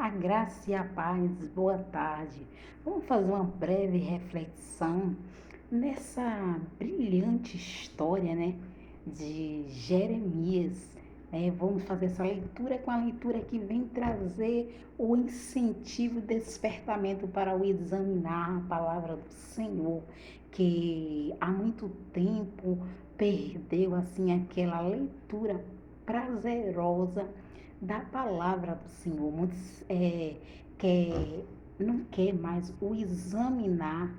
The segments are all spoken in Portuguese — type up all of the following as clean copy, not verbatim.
A graça e a paz, boa tarde. Vamos fazer uma breve reflexão nessa brilhante história, de Jeremias. Vamos fazer essa leitura com a leitura que vem trazer o incentivo e despertamento para o examinar a palavra do Senhor, que há muito tempo perdeu assim aquela leitura prazerosa da palavra do Senhor. Muitos não quer mais o examinar,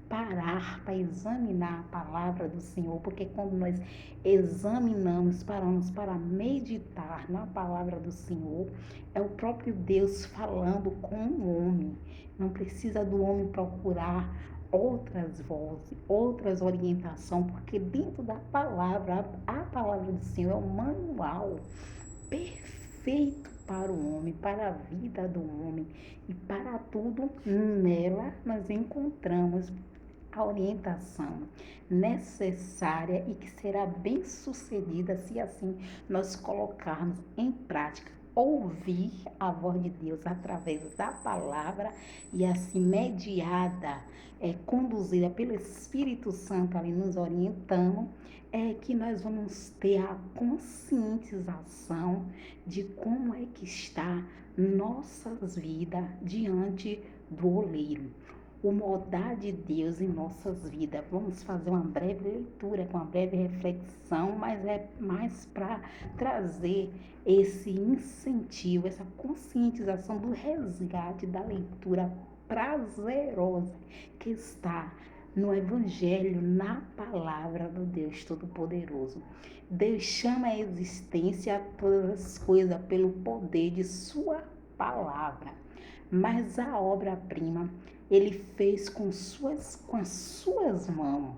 parar para examinar a palavra do Senhor, porque quando nós examinamos, paramos para meditar na palavra do Senhor, é o próprio Deus falando com o homem. Não precisa do homem procurar outras vozes, outras orientações, porque dentro da palavra, a palavra do Senhor é o manual perfeito para o homem, para a vida do homem e para tudo. Nela nós encontramos a orientação necessária e que será bem sucedida se assim nós colocarmos em prática. Ouvir a voz de Deus através da palavra e assim mediada, conduzida pelo Espírito Santo ali nos orientando, é que nós vamos ter a conscientização de como é que está nossas vidas diante do oleiro. O moldar de Deus em nossas vidas. Vamos fazer uma breve leitura, com uma breve reflexão, mas é mais para trazer esse incentivo, essa conscientização do resgate da leitura prazerosa que está no Evangelho, na palavra do Deus Todo-Poderoso. Deus chama a existência todas as coisas pelo poder de sua palavra. Mas a obra-prima ele fez com as suas mãos.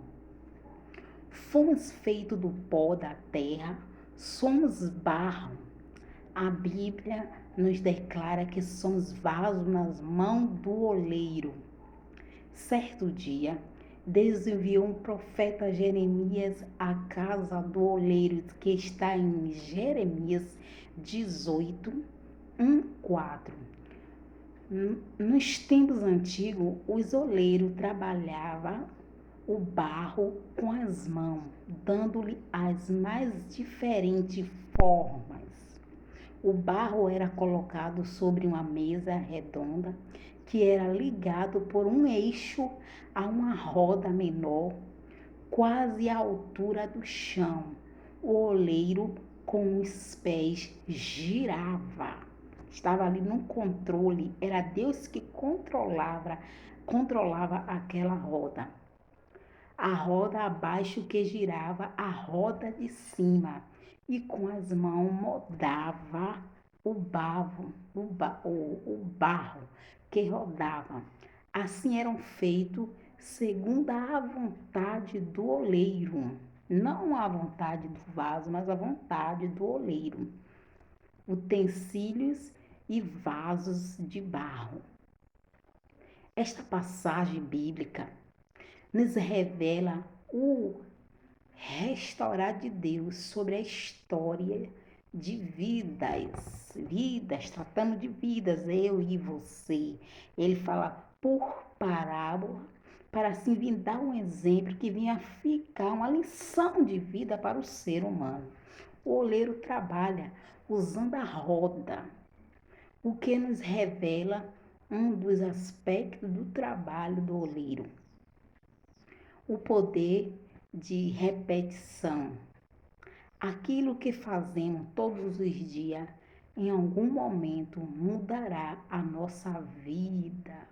Fomos feitos do pó da terra, somos barro. A Bíblia nos declara que somos vasos nas mãos do oleiro. Certo dia, Deus enviou um profeta Jeremias à casa do oleiro, que está em Jeremias 18, 1, 4. Nos tempos antigos, os oleiros trabalhavam o barro com as mãos, dando-lhe as mais diferentes formas. O barro era colocado sobre uma mesa redonda que era ligado por um eixo a uma roda menor, quase à altura do chão. O oleiro, com os pés, girava. Estava ali no controle, era Deus que controlava aquela roda. A roda abaixo que girava, a roda de cima, e com as mãos moldava o barro que rodava. Assim eram feitos segundo a vontade do oleiro, não a vontade do vaso, mas a vontade do oleiro. Utensílios e vasos de barro. Esta passagem bíblica nos revela o restaurar de Deus sobre a história de vidas, tratando de vidas, eu e você. Ele fala por parábola, para assim vir dar um exemplo que vinha ficar uma lição de vida para o ser humano. O oleiro trabalha usando a roda, o que nos revela um dos aspectos do trabalho do oleiro. O poder de repetição. Aquilo que fazemos todos os dias, em algum momento mudará a nossa vida.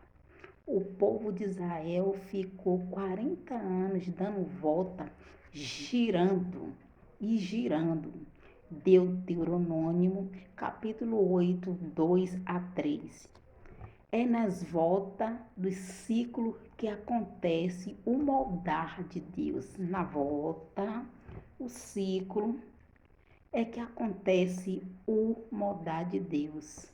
O povo de Israel ficou 40 anos dando volta, girando e girando. Deuteronômio, capítulo 8, 2 a 3. É nas voltas do ciclo que acontece o moldar de Deus. Na volta, o ciclo, é que acontece o moldar de Deus.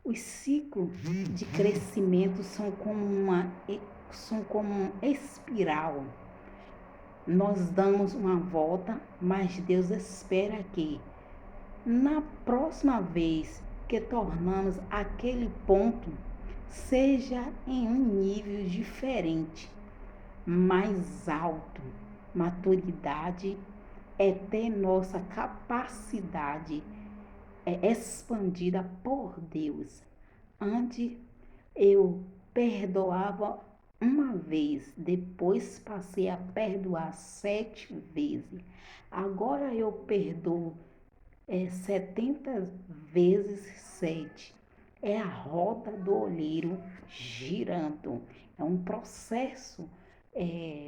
Os ciclos de crescimento são como uma espiral. Nós damos uma volta, mas Deus espera que na próxima vez porque tornamos aquele ponto seja em um nível diferente, mais alto. Maturidade é ter nossa capacidade expandida por Deus. Antes eu perdoava uma vez, depois passei a perdoar 7 vezes. Agora eu perdoo 70 vezes 7. É a roda do olheiro girando. É um processo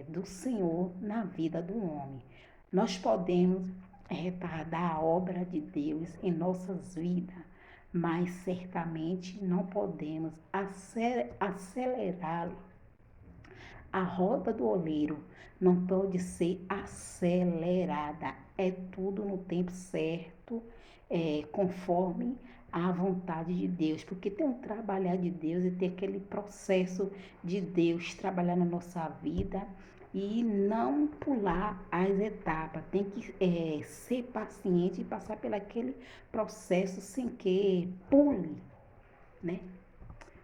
do Senhor na vida do homem. Nós podemos retardar a obra de Deus em nossas vidas, mas certamente não podemos acelerá-lo. A roda do oleiro não pode ser acelerada. É tudo no tempo certo, conforme a vontade de Deus. Porque tem um trabalhar de Deus e tem aquele processo de Deus trabalhar na nossa vida e não pular as etapas. Tem que ser paciente e passar por aquele processo sem que pule, né?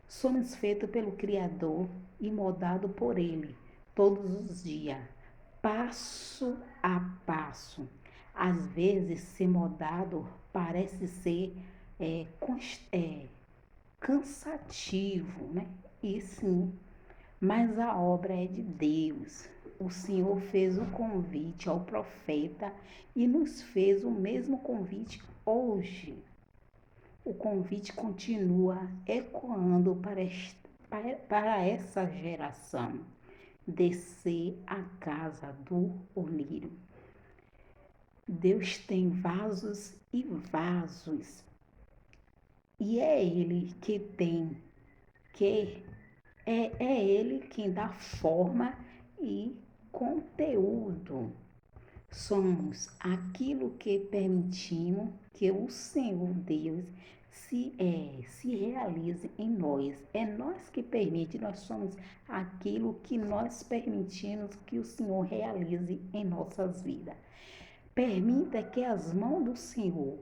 Somos feitos pelo Criador e moldados por Ele todos os dias, passo a passo. Às vezes, ser moldado parece ser cansativo, né? E sim, mas a obra é de Deus. O Senhor fez o convite ao profeta e nos fez o mesmo convite hoje. O convite continua ecoando para essa geração. Descer à casa do oleiro. Deus tem vasos e vasos. E é Ele que tem, é Ele quem dá forma e conteúdo. Somos aquilo que permitimos que o Senhor Deus se realize em nós. É nós que permite, nós somos aquilo que nós permitimos que o Senhor realize em nossas vidas. Permita que as mãos do Senhor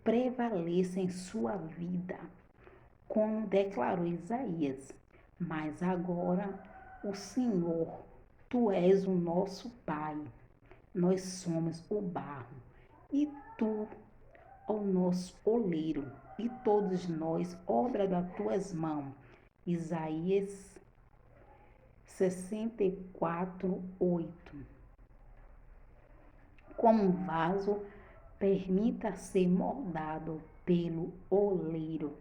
prevaleçam em sua vida, como declarou Isaías. Mas agora, o Senhor, Tu és o nosso Pai, nós somos o barro, e Tu, o nosso oleiro, e todos nós, obra das Tuas mãos. Isaías 64:8. Como um vaso, permita ser moldado pelo oleiro.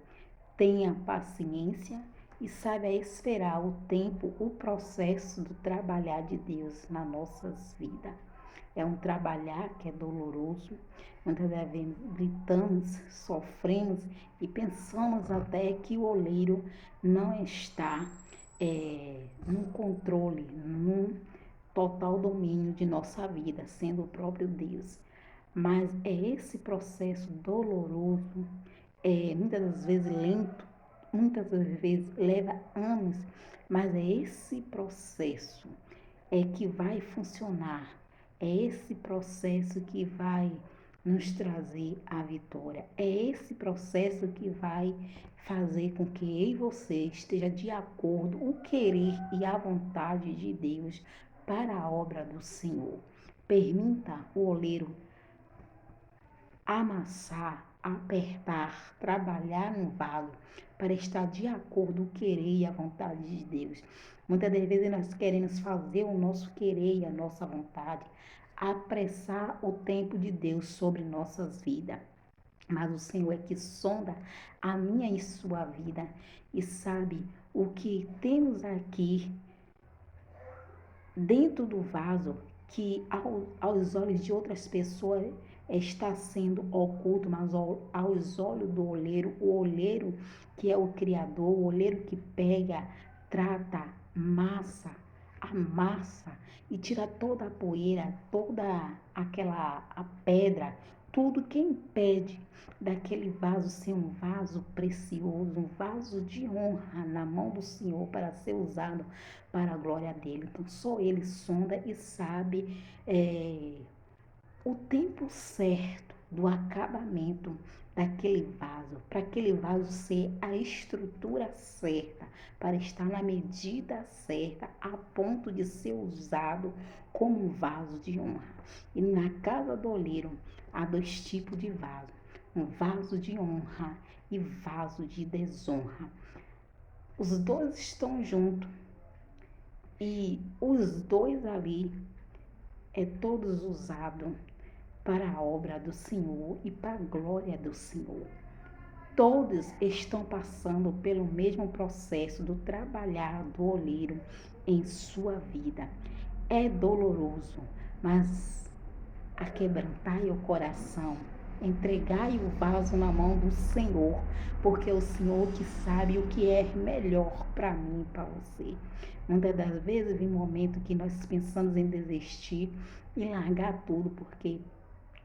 Tenha paciência e saiba esperar o tempo, o processo do trabalhar de Deus nas nossas vidas. É um trabalhar que é doloroso, muitas vezes gritamos, sofremos e pensamos até que o oleiro não está no controle, no total domínio de nossa vida, sendo o próprio Deus. Mas é esse processo doloroso, muitas das vezes lento, muitas das vezes leva anos, mas é esse processo que vai funcionar, é esse processo que vai nos trazer a vitória, é esse processo que vai fazer com que eu e você esteja de acordo o querer e a vontade de Deus para a obra do Senhor. Permita o oleiro amassar, apertar, trabalhar no vaso para estar de acordo com o querer e a vontade de Deus. Muitas das vezes nós queremos fazer o nosso querer e a nossa vontade, apressar o tempo de Deus sobre nossas vidas. Mas o Senhor é que sonda a minha e sua vida e sabe o que temos aqui dentro do vaso que aos olhos de outras pessoas está sendo oculto, mas aos olhos do olheiro, o olheiro que é o Criador, o olheiro que pega, trata, amassa e tira toda a poeira, toda a pedra, tudo que impede daquele vaso ser um vaso precioso, um vaso de honra na mão do Senhor para ser usado para a glória dele. Então só ele sonda e sabe o tempo certo do acabamento daquele vaso, para aquele vaso ser a estrutura certa, para estar na medida certa, a ponto de ser usado como um vaso de honra. E na casa do oleiro há dois tipos de vaso: um vaso de honra e vaso de desonra. Os dois estão juntos e os dois ali é todos usados para a obra do Senhor e para a glória do Senhor. Todos estão passando pelo mesmo processo do trabalhar do oleiro em sua vida. É doloroso, mas aquebrantai o coração, entregai o vaso na mão do Senhor, porque é o Senhor que sabe o que é melhor para mim e para você. Muitas das vezes vem um momento que nós pensamos em desistir e largar tudo, porque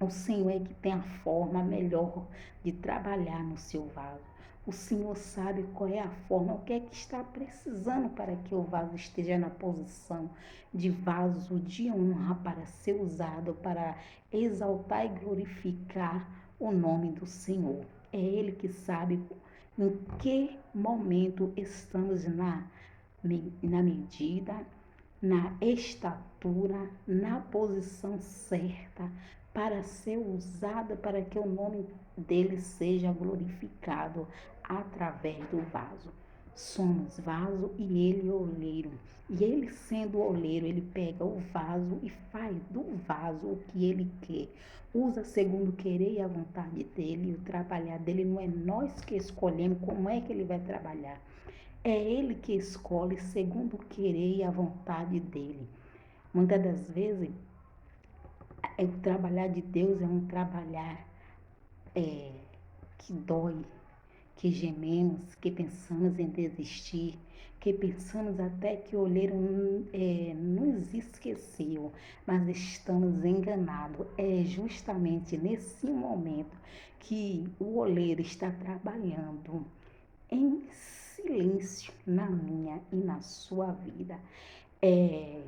o Senhor é que tem a forma melhor de trabalhar no seu vaso. O Senhor sabe qual é a forma, o que é que está precisando para que o vaso esteja na posição de vaso de honra para ser usado, para exaltar e glorificar o nome do Senhor. É Ele que sabe em que momento estamos na medida, na estatura, na posição certa para ser usada para que o nome dele seja glorificado através do vaso. Somos vaso e ele oleiro. E ele sendo oleiro, ele pega o vaso e faz do vaso o que ele quer. Usa segundo o querer e a vontade dele. E o trabalhar dele não é nós que escolhemos como é que ele vai trabalhar. É ele que escolhe segundo o querer e a vontade dele. Muitas das vezes, o trabalhar de Deus é um trabalhar que dói, que gememos, que pensamos em desistir, que pensamos até que o oleiro nos esqueceu, mas estamos enganados. É justamente nesse momento que o oleiro está trabalhando em silêncio na minha e na sua vida. É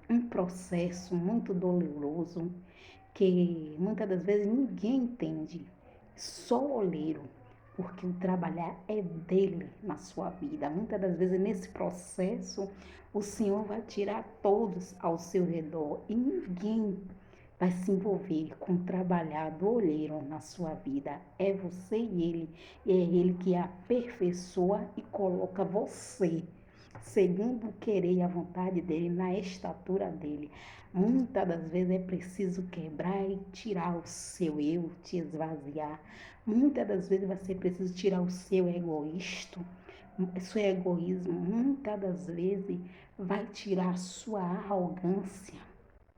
um processo muito doloroso que muitas das vezes ninguém entende, só o oleiro, porque o trabalhar é dele na sua vida. Muitas das vezes nesse processo o Senhor vai tirar todos ao seu redor e ninguém vai se envolver com o trabalhar do oleiro na sua vida. É você e é ele que aperfeiçoa e coloca você segundo o querer e a vontade dele, na estatura dele. Muitas das vezes é preciso quebrar e tirar o seu eu, te esvaziar. Muitas das vezes vai ser preciso tirar o seu seu egoísmo. Muitas das vezes vai tirar a sua arrogância.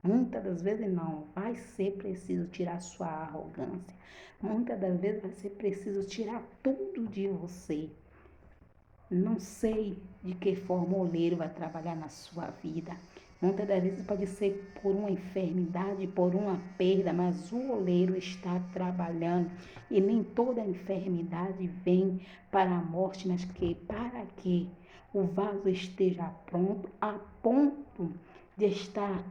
Muitas das vezes não, vai ser preciso tirar sua arrogância. Muitas das vezes vai ser preciso tirar tudo de você. Não sei de que forma o oleiro vai trabalhar na sua vida. Muitas das vezes pode ser por uma enfermidade, por uma perda, mas o oleiro está trabalhando e nem toda enfermidade vem para a morte, mas que para que o vaso esteja pronto, a ponto de estar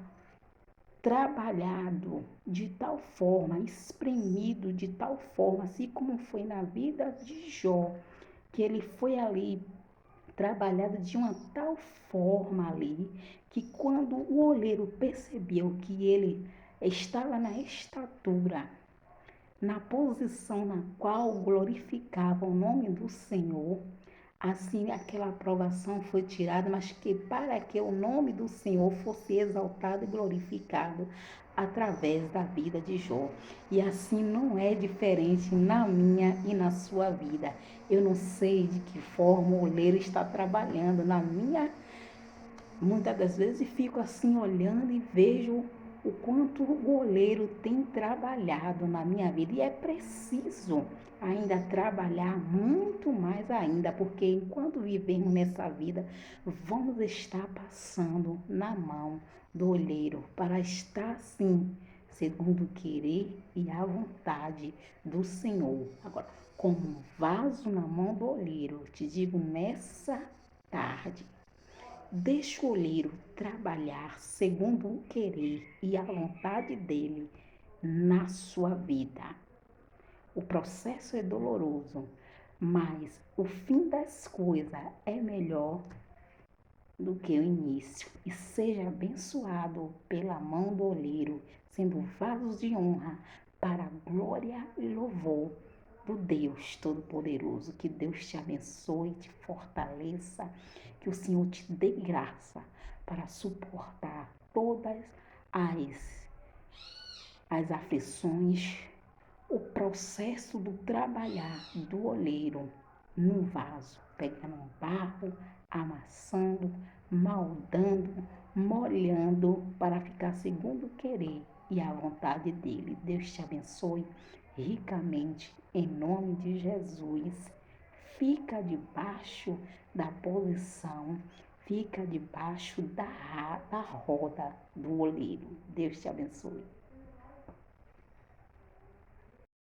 trabalhado de tal forma, espremido de tal forma, assim como foi na vida de Jó, que ele foi ali trabalhado de uma tal forma ali, que quando o oleiro percebeu que ele estava na estatura, na posição na qual glorificava o nome do Senhor, assim aquela aprovação foi tirada, mas que para que o nome do Senhor fosse exaltado e glorificado através da vida de Jó. E assim não é diferente na minha e na sua vida. Eu não sei de que forma o oleiro está trabalhando na minha. Muitas das vezes fico assim olhando e vejo o quanto o oleiro tem trabalhado na minha vida. E é preciso ainda trabalhar muito mais ainda, porque enquanto vivemos nessa vida, vamos estar passando na mão do oleiro para estar sim, segundo o querer e a vontade do Senhor. Agora, como um vaso na mão do oleiro, te digo nessa tarde, deixa o oleiro trabalhar segundo o querer e a vontade dele na sua vida. O processo é doloroso, mas o fim das coisas é melhor do que o início. E seja abençoado pela mão do oleiro, sendo vasos de honra para a glória e louvor do Deus Todo-Poderoso. Que Deus te abençoe, te fortaleça, que o Senhor te dê graça para suportar todas as aflições, o processo do trabalhar do oleiro no vaso, pegando um barro, amassando, moldando, molhando para ficar segundo o querer e a vontade dele. Deus te abençoe ricamente em nome de Jesus. Fica debaixo da posição, fica debaixo da roda do oleiro. Deus te abençoe.